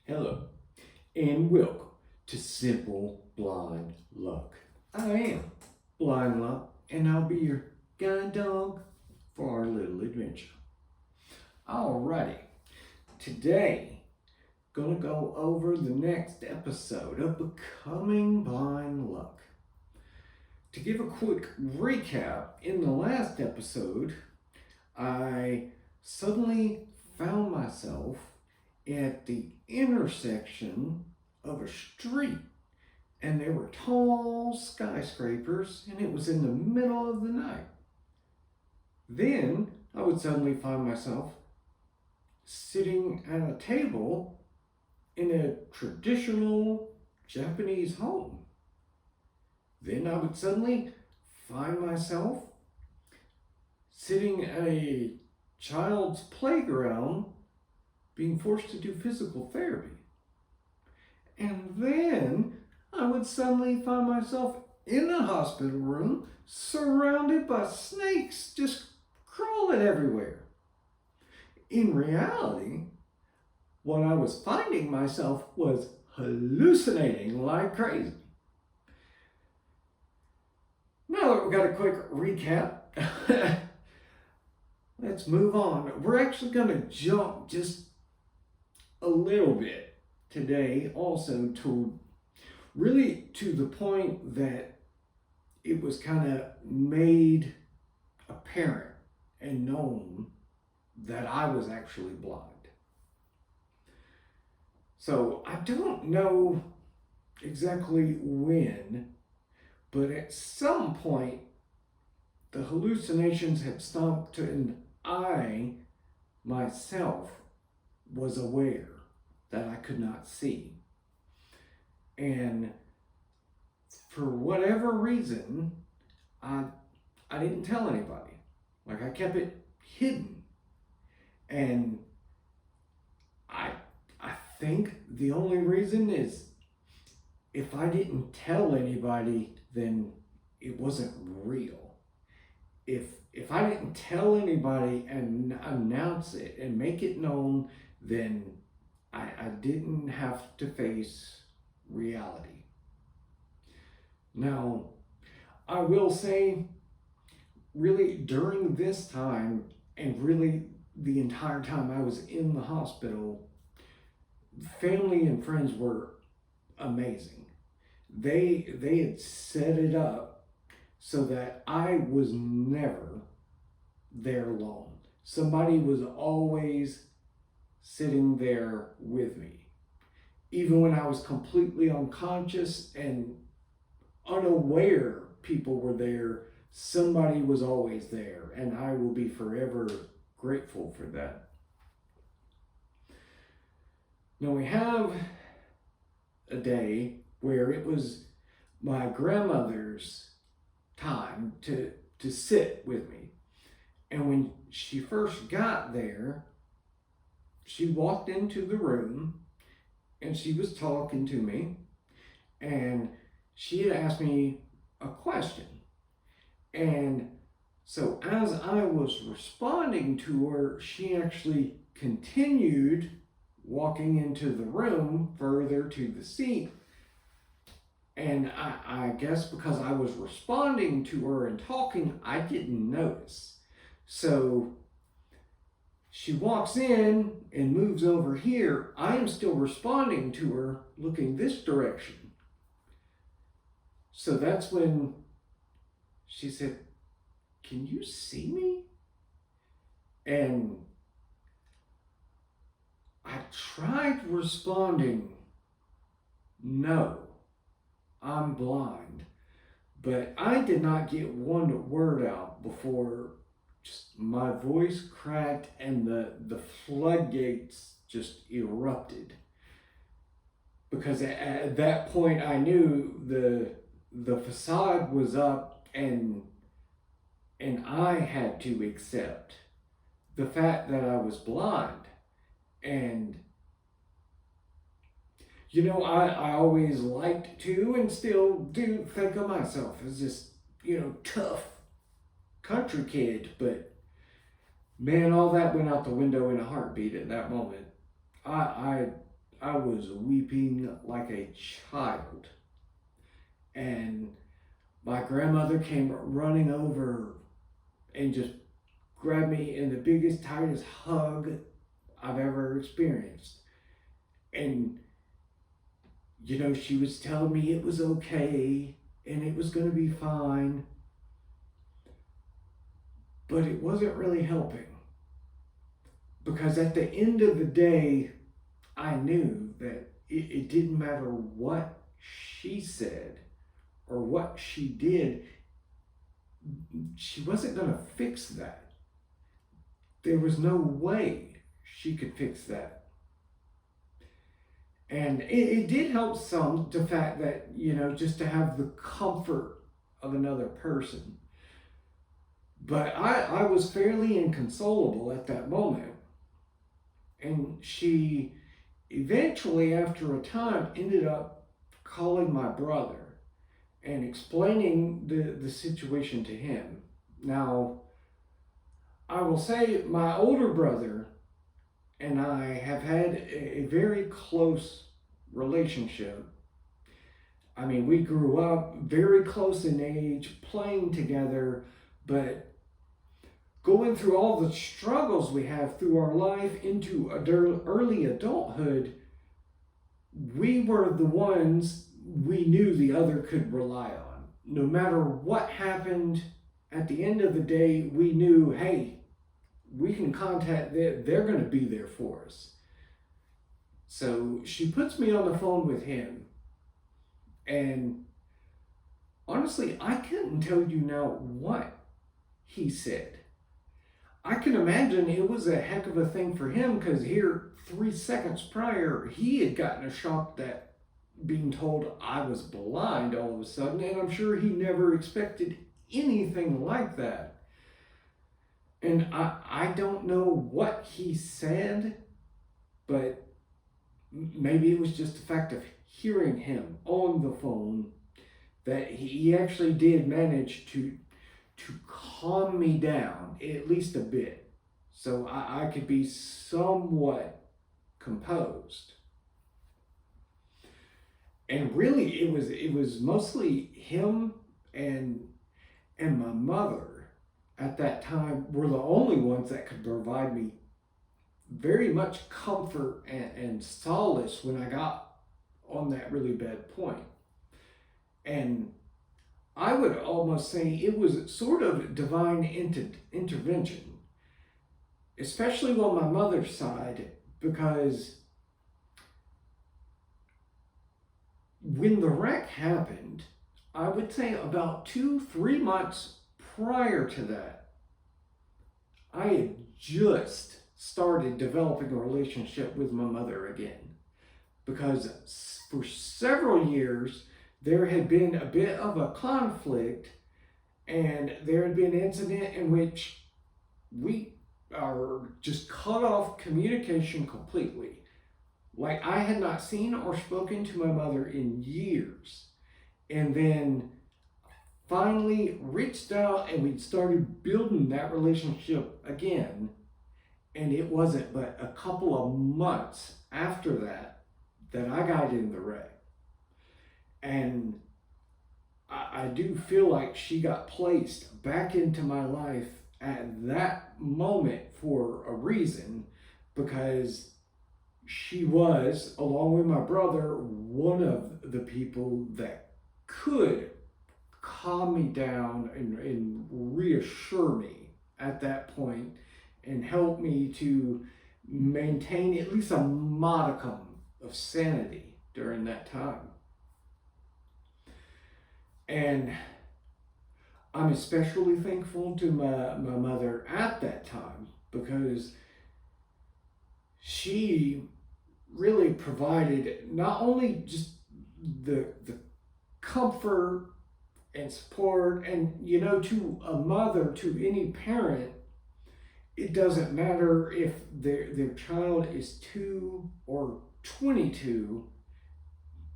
Hello, and welcome to Simple Blind Luck. I am Blind Luck, and I'll be your guide dog for our little adventure. Alrighty, today, gonna go over the next episode of Becoming Blind Luck. To give a quick recap, in the last episode, I suddenly found myself at the intersection of a street, and there were tall skyscrapers, and it was in the middle of the night. Then I would suddenly find myself sitting at a table in a traditional Japanese home. Then I would suddenly find myself sitting at a child's playground being forced to do physical therapy. And then I would suddenly find myself in a hospital room surrounded by snakes just crawling everywhere. In reality, what I was finding myself was hallucinating like crazy. Now that we've got a quick recap, let's move on. We're actually going to jump just a little bit today also to the point that it was kind of made apparent and known that I was actually blind. So I don't know exactly when, but at some point the hallucinations had stopped and I myself was aware that I could not see. And for whatever reason, I didn't tell anybody. Like, I kept it hidden. And I think the only reason is if I didn't tell anybody, then it wasn't real. If I didn't tell anybody and announce it and make it known, then I didn't have to face reality. Now, I will say, really, during this time, and really the entire time I was in the hospital, family and friends were amazing. They had set it up so that I was never there alone. Somebody was always sitting there with me. Even when I was completely unconscious and unaware people were there, somebody was always there, and I will be forever grateful for that. Now we have a day where it was my grandmother's time to sit with me. And when she first got there, she walked into the room and she was talking to me, and she had asked me a question. And so as I was responding to her, she actually continued walking into the room further to the seat. And I guess because I was responding to her and talking, I didn't notice. So she walks in and moves over here. I am still responding to her, looking this direction. So that's when she said, "Can you see me?" And I tried responding, "No, I'm blind." But I did not get one word out before just my voice cracked and the floodgates just erupted. Because at that point I knew the facade was up, and I had to accept the fact that I was blind. And I always liked to and still do think of myself as this, tough country kid, but man, all that went out the window in a heartbeat at that moment. I I was weeping like a child. And my grandmother came running over and just grabbed me in the biggest, tightest hug I've ever experienced. And, she was telling me it was okay and it was going to be fine, but it wasn't really helping. Because at the end of the day, I knew that it didn't matter what she said or what she did, she wasn't going to fix that. There was no way she could fix that. And it did help some, the fact that, just to have the comfort of another person. But I was fairly inconsolable at that moment. And she eventually, after a time, ended up calling my brother and explaining the situation to him. Now, I will say my older brother and I have had a very close relationship. I mean, we grew up very close in age, playing together, but going through all the struggles we have through our life into early adulthood, we were the ones we knew the other could rely on. No matter what happened, at the end of the day, we knew, hey, we can contact them. They're going to be there for us. So she puts me on the phone with him. And honestly, I couldn't tell you now what he said. I can imagine it was a heck of a thing for him, because here, 3 seconds prior, he had gotten a shock that being told I was blind all of a sudden, and I'm sure he never expected anything like that. And I don't know what he said, but maybe it was just the fact of hearing him on the phone that he actually did manage to calm me down at least a bit, so I could be somewhat composed. And really, it was mostly him and my mother at that time were the only ones that could provide me very much comfort and solace when I got on that really bad point. And I would almost say it was sort of divine intervention, especially on my mother's side, because when the wreck happened, I would say about 2-3 months prior to that, I had just started developing a relationship with my mother again. Because for several years, there had been a bit of a conflict, and there had been an incident in which we are just cut off communication completely. Like, I had not seen or spoken to my mother in years. And then finally reached out and we started building that relationship again. And it wasn't but a couple of months after that I got in the wreck. And I do feel like she got placed back into my life at that moment for a reason, because she was, along with my brother, one of the people that could calm me down and reassure me at that point and help me to maintain at least a modicum of sanity during that time. And I'm especially thankful to my mother at that time, because she really provided not only just the comfort and support, and to a mother, to any parent, it doesn't matter if their child is 2 or 22,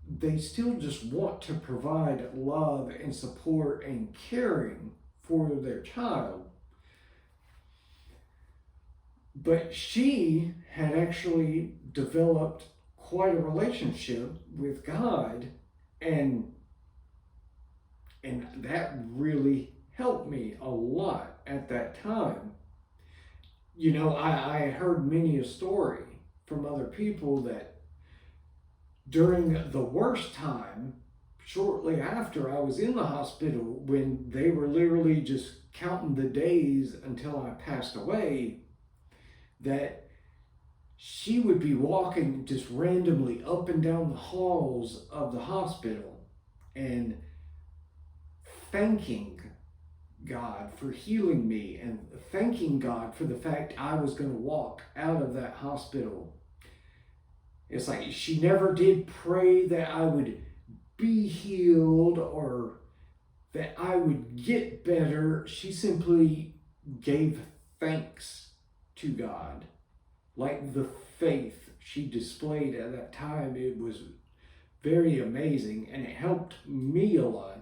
they still just want to provide love and support and caring for their child. But she had actually developed quite a relationship with God, and that really helped me a lot at that time. You know, I heard many a story from other people that during the worst time, shortly after I was in the hospital, when they were literally just counting the days until I passed away, that she would be walking just randomly up and down the halls of the hospital and thanking God for healing me and thanking God for the fact I was going to walk out of that hospital. It's like she never did pray that I would be healed or that I would get better. She simply gave thanks to God. Like the faith she displayed at that time, it was very amazing, and it helped me a lot.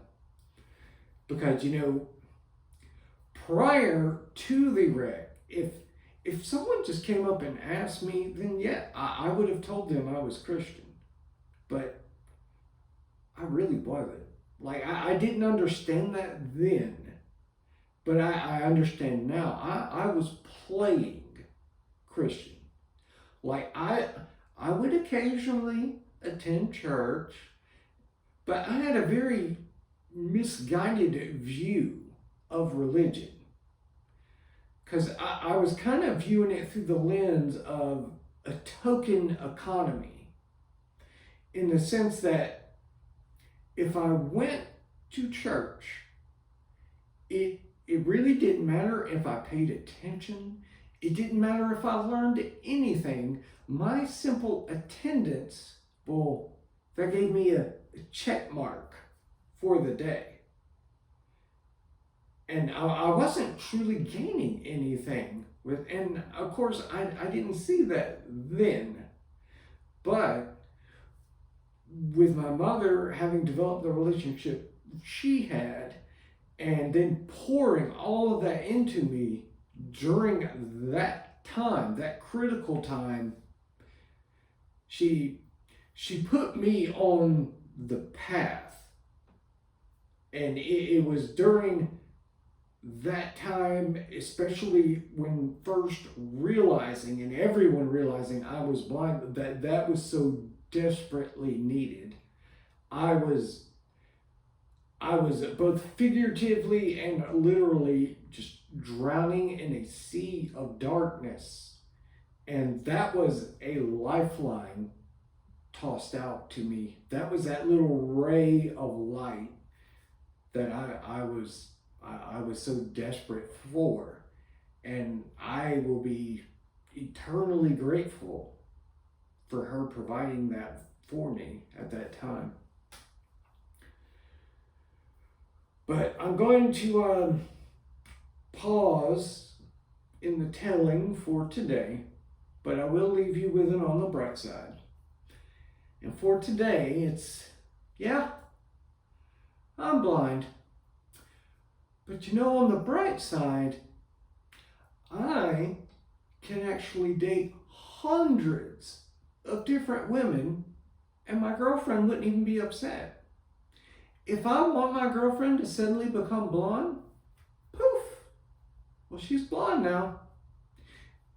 Because, you know, prior to the wreck, if someone just came up and asked me, then yeah, I would have told them I was Christian. But I really wasn't. Like, I didn't understand that then, but I understand now. I was playing Christian. Like, I would occasionally attend church, but I had a very misguided view of religion. Because I was kind of viewing it through the lens of a token economy, in the sense that if I went to church, it really didn't matter if I paid attention. It didn't matter if I learned anything. My simple attendance, well, that gave me a check mark for the day. And I wasn't truly gaining anything with, and of course I didn't see that then. But with my mother having developed the relationship she had, and then pouring all of that into me during that time, that critical time, she put me on the path. And it was during that time, especially when first realizing, and everyone realizing I was blind, that was so desperately needed. I was both figuratively and literally just drowning in a sea of darkness, and that was a lifeline tossed out to me. That was that little ray of light that I was so desperate for, and I will be eternally grateful for her providing that for me at that time. But I'm going to pause in the telling for today, but I will leave you with it on the bright side. And for today, it's, yeah, I'm blind. But you know, on the bright side, I can actually date hundreds of different women, and my girlfriend wouldn't even be upset. If I want my girlfriend to suddenly become blonde, poof, well, she's blonde now.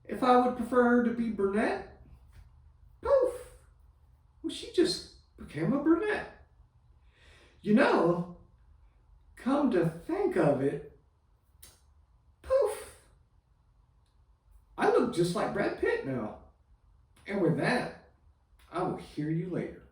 If I would prefer her to be brunette, poof, well, she just became a brunette. You know, come to think of it, poof, I look just like Brad Pitt now. And with that, I will hear you later.